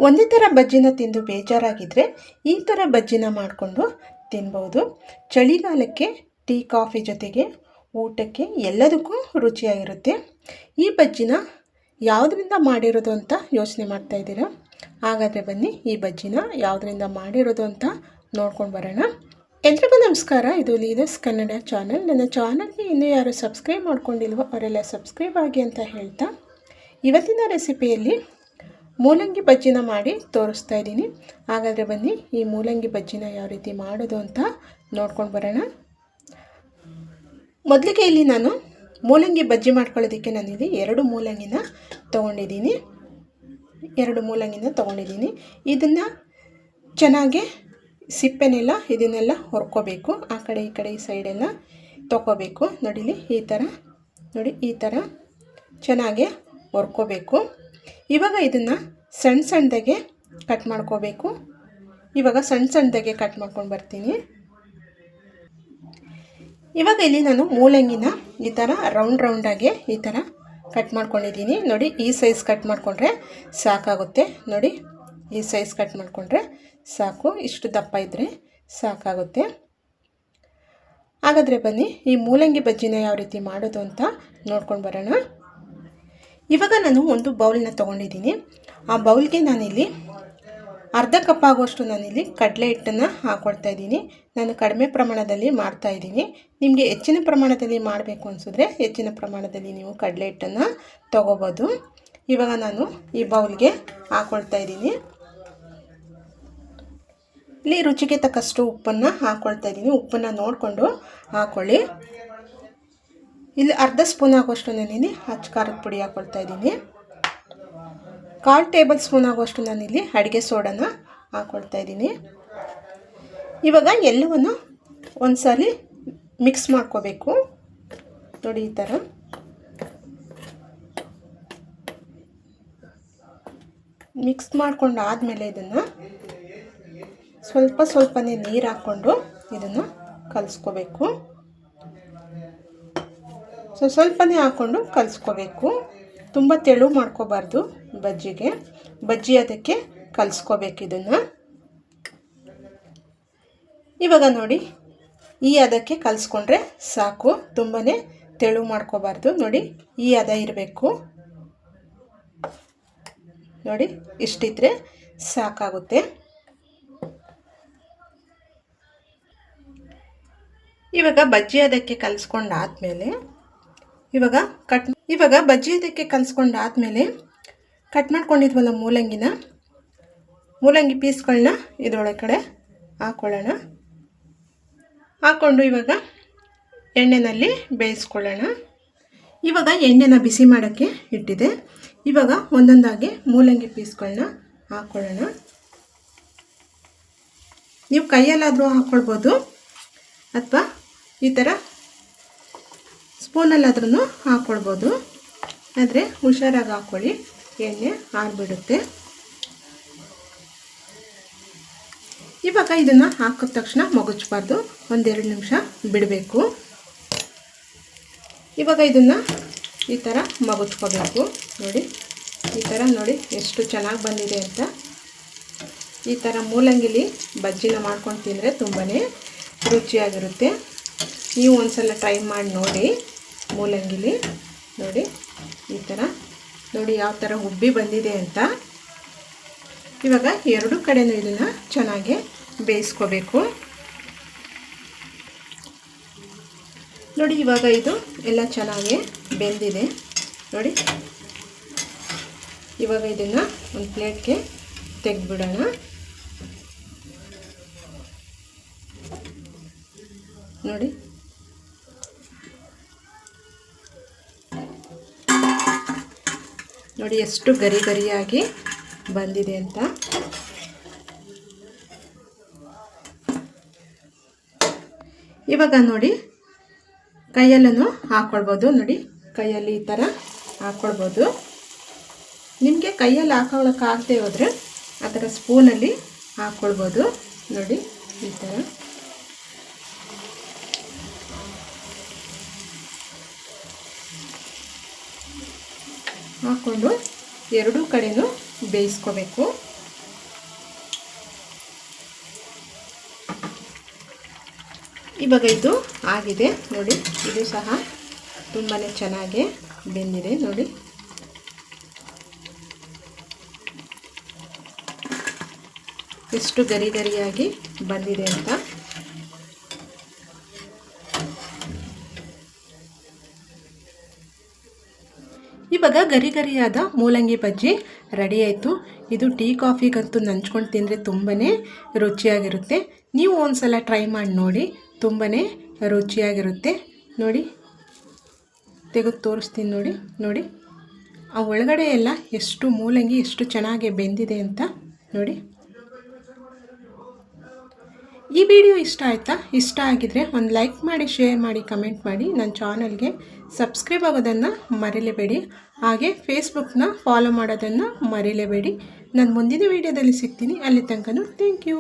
ಒಂದೇ ಥರ ಬಜ್ಜಿನ ತಿಂದು ಬೇಜಾರಾಗಿದ್ದರೆ ಈ ಥರ ಬಜ್ಜಿನ ಮಾಡಿಕೊಂಡು ತಿನ್ಬೋದು. ಚಳಿಗಾಲಕ್ಕೆ ಟೀ ಕಾಫಿ ಜೊತೆಗೆ ಊಟಕ್ಕೆ ಎಲ್ಲದಕ್ಕೂ ರುಚಿಯಾಗಿರುತ್ತೆ. ಈ ಬಜ್ಜಿನ ಯಾವುದರಿಂದ ಮಾಡಿರೋದು ಅಂತ ಯೋಚನೆ ಮಾಡ್ತಾಯಿದ್ದೀರಾ? ಹಾಗಾದರೆ ಬನ್ನಿ ಈ ಬಜ್ಜಿನ ಯಾವುದರಿಂದ ಮಾಡಿರೋದು ಅಂತ ನೋಡ್ಕೊಂಡು ಬರೋಣ. ಎಲ್ರಿಗೂ ನಮಸ್ಕಾರ. ಇದು ಲೀಡರ್ಸ್ ಕನ್ನಡ ಚಾನಲ್. ನನ್ನ ಚಾನಲ್ಗೆ ಇನ್ನೂ ಯಾರು ಸಬ್ಸ್ಕ್ರೈಬ್ ಮಾಡ್ಕೊಂಡಿಲ್ವೋ ಅವರೆಲ್ಲ ಸಬ್ಸ್ಕ್ರೈಬ್ ಆಗಿ ಅಂತ ಹೇಳ್ತಾ, ಇವತ್ತಿನ ರೆಸಿಪಿಯಲ್ಲಿ ಮೂಲಂಗಿ ಬಜ್ಜಿನ ಮಾಡಿ ತೋರಿಸ್ತಾ ಇದ್ದೀನಿ. ಹಾಗಾದರೆ ಬನ್ನಿ ಈ ಮೂಲಂಗಿ ಬಜ್ಜಿನ ಯಾವ ರೀತಿ ಮಾಡೋದು ಅಂತ ನೋಡ್ಕೊಂಡು ಬರೋಣ. ಮೊದಲಿಗೆ ಇಲ್ಲಿ ನಾನು ಮೂಲಂಗಿ ಬಜ್ಜಿ ಮಾಡ್ಕೊಳ್ಳೋದಕ್ಕೆ ನಾನಿಲ್ಲಿ ಎರಡು ಮೂಲಂಗಿನ ತೊಗೊಂಡಿದ್ದೀನಿ. ಇದನ್ನು ಚೆನ್ನಾಗಿ ಸಿಪ್ಪೆನೆಲ್ಲ ಇದನ್ನೆಲ್ಲ ಹೊರ್ಕೋಬೇಕು. ಆ ಕಡೆ ಈ ಕಡೆ ಈ ಸೈಡೆಲ್ಲ ತೊಗೋಬೇಕು. ನೋಡಿಲಿ ಈ ಥರ ಚೆನ್ನಾಗಿ ಹೊರ್ಕೋಬೇಕು. ಇವಾಗ ಇದನ್ನು ಸಣ್ಣದಾಗೆ ಕಟ್ ಮಾಡ್ಕೋಬೇಕು. ಇವಾಗ ಸಣ್ಣದಾಗೆ ಕಟ್ ಮಾಡ್ಕೊಂಡು ಬರ್ತೀನಿ. ಇವಾಗ ಇಲ್ಲಿ ನಾನು ಮೂಲಂಗಿನ ಈ ಥರ ರೌಂಡಾಗಿ ಈ ಥರ ಕಟ್ ಮಾಡ್ಕೊಂಡಿದ್ದೀನಿ. ನೋಡಿ, ಈ ಸೈಜ್ ಕಟ್ ಮಾಡಿಕೊಂಡ್ರೆ ಸಾಕಾಗುತ್ತೆ. ನೋಡಿ, ಈ ಸೈಜ್ ಕಟ್ ಮಾಡಿಕೊಂಡ್ರೆ ಸಾಕು. ಇಷ್ಟು ದಪ್ಪ ಇದ್ದರೆ ಸಾಕಾಗುತ್ತೆ. ಹಾಗಾದರೆ ಬನ್ನಿ ಈ ಮೂಲಂಗಿ ಬಜ್ಜಿನ ಯಾವ ರೀತಿ ಮಾಡೋದು ಅಂತ ನೋಡ್ಕೊಂಡು ಬರೋಣ. ಇವಾಗ ನಾನು ಒಂದು ಬೌಲ್ನ ತೊಗೊಂಡಿದ್ದೀನಿ. ಆ ಬೌಲ್ಗೆ ನಾನಿಲ್ಲಿ ಅರ್ಧ ಕಪ್ ಆಗುವಷ್ಟು ನಾನಿಲ್ಲಿ ಕಡಲೆ ಹಿಟ್ಟನ್ನು ಹಾಕ್ಕೊಳ್ತಾ ಇದ್ದೀನಿ. ನಾನು ಕಡಿಮೆ ಪ್ರಮಾಣದಲ್ಲಿ ಮಾಡ್ತಾಯಿದ್ದೀನಿ. ನಿಮಗೆ ಹೆಚ್ಚಿನ ಪ್ರಮಾಣದಲ್ಲಿ ಮಾಡಬೇಕು ಅನಿಸಿದ್ರೆ ಹೆಚ್ಚಿನ ಪ್ರಮಾಣದಲ್ಲಿ ನೀವು ಕಡಲೆ ಹಿಟ್ಟನ್ನು ತೊಗೋಬೋದು. ಇವಾಗ ನಾನು ಈ ಬೌಲ್ಗೆ ಹಾಕ್ಕೊಳ್ತಾ ಇದ್ದೀನಿ. ಇಲ್ಲಿ ರುಚಿಗೆ ತಕ್ಕಷ್ಟು ಉಪ್ಪನ್ನು ಹಾಕ್ಕೊಳ್ತಾ ಇದ್ದೀನಿ. ಉಪ್ಪನ್ನು ನೋಡಿಕೊಂಡು ಹಾಕ್ಕೊಳ್ಳಿ. ಇಲ್ಲಿ ಅರ್ಧ ಸ್ಪೂನ್ ಆಗುವಷ್ಟು ನಾನಿಲ್ಲಿ ಅಚ್ಚ ಖಾರದ ಪುಡಿ ಹಾಕ್ಕೊಳ್ತಾ ಇದ್ದೀನಿ. 1/4 ಟೇಬಲ್ ಸ್ಪೂನ್ ಆಗುವಷ್ಟು ನಾನಿಲ್ಲಿ ಅಡುಗೆ ಸೋಡಾನ ಹಾಕ್ಕೊಳ್ತಾ ಇದ್ದೀನಿ. ಇವಾಗ ಎಲ್ಲವನ್ನು ಒಂದು ಸಲ ಮಿಕ್ಸ್ ಮಾಡ್ಕೋಬೇಕು. ನೋಡಿ, ಈ ಥರ ಮಿಕ್ಸ್ ಮಾಡ್ಕೊಂಡು ಆದಮೇಲೆ ಇದನ್ನು ಸ್ವಲ್ಪನೇ ನೀರು ಹಾಕ್ಕೊಂಡು ಇದನ್ನು ಕಲಿಸ್ಕೋಬೇಕು. ಸ್ವಲ್ಪನೇ ಹಾಕ್ಕೊಂಡು ಕಲಿಸ್ಕೋಬೇಕು. ತುಂಬ ತೆಳು ಮಾಡ್ಕೋಬಾರ್ದು. ಬಜ್ಜಿ ಅದಕ್ಕೆ ಕಲಿಸ್ಕೋಬೇಕು ಇದನ್ನು. ಇವಾಗ ನೋಡಿ, ಈ ಅದಕ್ಕೆ ಕಲಿಸ್ಕೊಂಡ್ರೆ ಸಾಕು. ತುಂಬಾ ತೆಳು ಮಾಡ್ಕೋಬಾರ್ದು. ನೋಡಿ, ಈ ಹದ ಇರಬೇಕು. ನೋಡಿ, ಇಷ್ಟಿದ್ರೆ ಸಾಕಾಗುತ್ತೆ. ಇವಾಗ ಬಜ್ಜಿ ಅದಕ್ಕೆ ಕಲಿಸ್ಕೊಂಡಾದ್ಮೇಲೆ ಕಟ್ ಮಾಡ್ಕೊಂಡಿದ್ವಲ್ಲ ಮೂಲಂಗಿ ಪೀಸ್ಗಳನ್ನ ಇದರೊಳಗಡೆ ಹಾಕ್ಕೊಳ್ಳೋಣ. ಹಾಕ್ಕೊಂಡು ಇವಾಗ ಎಣ್ಣೆಯಲ್ಲಿ ಬೇಯಿಸ್ಕೊಳ್ಳೋಣ. ಇವಾಗ ಎಣ್ಣೆನ ಬಿಸಿ ಮಾಡೋಕ್ಕೆ ಇಟ್ಟಿದೆ. ಇವಾಗ ಒಂದೊಂದಾಗಿ ಮೂಲಂಗಿ ಪೀಸ್ಗಳನ್ನ ಹಾಕ್ಕೊಳ್ಳೋಣ. ನೀವು ಕೈಯಲ್ಲಾದರೂ ಹಾಕ್ಕೊಳ್ಬೋದು ಅಥವಾ ಈ ಥರ ಸ್ಪೂನಲ್ಲಾದ್ರೂ ಹಾಕ್ಕೊಳ್ಬೋದು. ಆದರೆ ಹುಷಾರಾಗಿ ಹಾಕ್ಕೊಳ್ಳಿ, ಎಣ್ಣೆ ಆರಿಬಿಡುತ್ತೆ. ಇವಾಗ ಇದನ್ನು ಹಾಕಿದ ತಕ್ಷಣ ಮಗುಚಬಾರ್ದು. 1-2 ನಿಮಿಷ ಬಿಡಬೇಕು. ಇವಾಗ ಇದನ್ನು ಈ ಥರ ಮಗುಚ್ಕೋಬೇಕು. ನೋಡಿ, ಈ ಥರ ನೋಡಿ ಎಷ್ಟು ಚೆನ್ನಾಗಿ ಬಂದಿದೆ ಅಂತ. ಈ ಥರ ಮೂಲಂಗಿಲಿ ಬಜ್ಜಿನ ಮಾಡ್ಕೊಂಡು ತಿಂದರೆ ತುಂಬಾ ರುಚಿಯಾಗಿರುತ್ತೆ. ನೀವು ಒಂದ್ಸಲ ಟ್ರೈ ಮಾಡಿ ನೋಡಿ. ಮೂಲಂಗಿಲಿ ನೋಡಿ, ಈ ಥರ ನೋಡಿ ಯಾವ ಥರ ಉಬ್ಬಿ ಬಂದಿದೆ ಅಂತ. ಇವಾಗ ಎರಡು ಕಡೆನೂ ಇದನ್ನು ಚೆನ್ನಾಗಿ ಬೇಯಿಸ್ಕೋಬೇಕು. ನೋಡಿ, ಇವಾಗ ಇದು ಎಲ್ಲ ಚೆನ್ನಾಗಿ ಬೆಂದಿದೆ. ನೋಡಿ, ಇವಾಗ ಇದನ್ನು ಒಂದು ಪ್ಲೇಟ್ಗೆ ತೆಗೆದುಬಿಡೋಣ. ನೋಡಿ, ನೋಡಿ ಎಷ್ಟು ಗರಿಯಾಗಿ ಬಂದಿದೆ ಅಂತ. ಇವಾಗ ನೋಡಿ, ಕೈಯಲ್ಲೂ ಹಾಕ್ಕೊಳ್ಬೋದು. ನೋಡಿ, ಕೈಯಲ್ಲಿ ಈ ಥರ ಹಾಕ್ಕೊಳ್ಬೋದು. ನಿಮಗೆ ಕೈಯಲ್ಲಿ ಹಾಕೊಳ್ಳೋಕ್ಕಾಗದೆ ಹೋದರೆ ಆ ಥರ ಸ್ಪೂನಲ್ಲಿ ಹಾಕ್ಕೊಳ್ಬೋದು. ನೋಡಿ, ಈ ಥರ ಹಾಕ್ಕೊಂಡು ಎರಡೂ ಕಡೆನೂ ಬೇಯಿಸ್ಕೋಬೇಕು. ಇವಾಗ ಇದು ಆಗಿದೆ ನೋಡಿ, ಇದು ಸಹ ತುಂಬಾ ಚೆನ್ನಾಗಿ ಬೆಂದಿದೆ ನೋಡಿ. ಎಷ್ಟು ಗರಿ ಗರಿಯಾಗಿ ಬಂದಿದೆ ಅಂತ. ಇವಾಗ ಗರಿ ಗರಿಯಾದ ಮೂಲಂಗಿ ಬಜ್ಜಿ ರೆಡಿ ಆಯಿತು. ಇದು ಟೀ ಕಾಫಿಗಂತೂ ನಂಚ್ಕೊಂಡು ತಿಂದರೆ ತುಂಬಾ ರುಚಿಯಾಗಿರುತ್ತೆ. ನೀವು ಒಂದ್ಸಲ ಟ್ರೈ ಮಾಡಿ ನೋಡಿ, ತುಂಬಾ ರುಚಿಯಾಗಿರುತ್ತೆ ನೋಡಿ. ತೆಗೆದು ತೋರಿಸ್ತೀನಿ ನೋಡಿ. ನೋಡಿ ಆ ಒಳಗಡೆ ಎಲ್ಲ ಎಷ್ಟು ಮೂಲಂಗಿ ಎಷ್ಟು ಚೆನ್ನಾಗಿ ಬೆಂದಿದೆ ಅಂತ ನೋಡಿ. ಈ ವಿಡಿಯೋ ಇಷ್ಟ ಆಯಿತಾ? ಇಷ್ಟ ಆಗಿದರೆ ಒಂದು ಲೈಕ್ ಮಾಡಿ, ಶೇರ್ ಮಾಡಿ, ಕಮೆಂಟ್ ಮಾಡಿ. ನನ್ನ ಚಾನಲ್ಗೆ ಸಬ್ಸ್ಕ್ರೈಬ್ ಆಗೋದನ್ನು ಮರೀಲೇಬೇಡಿ. ಹಾಗೆ ಫೇಸ್ಬುಕ್ನ ಫಾಲೋ ಮಾಡೋದನ್ನು ಮರೀಲೇಬೇಡಿ. ನಾನು ಮುಂದಿನ ವಿಡಿಯೋದಲ್ಲಿ ಸಿಗ್ತೀನಿ. ಅಲ್ಲಿ ತನಕ ಥ್ಯಾಂಕ್ ಯು.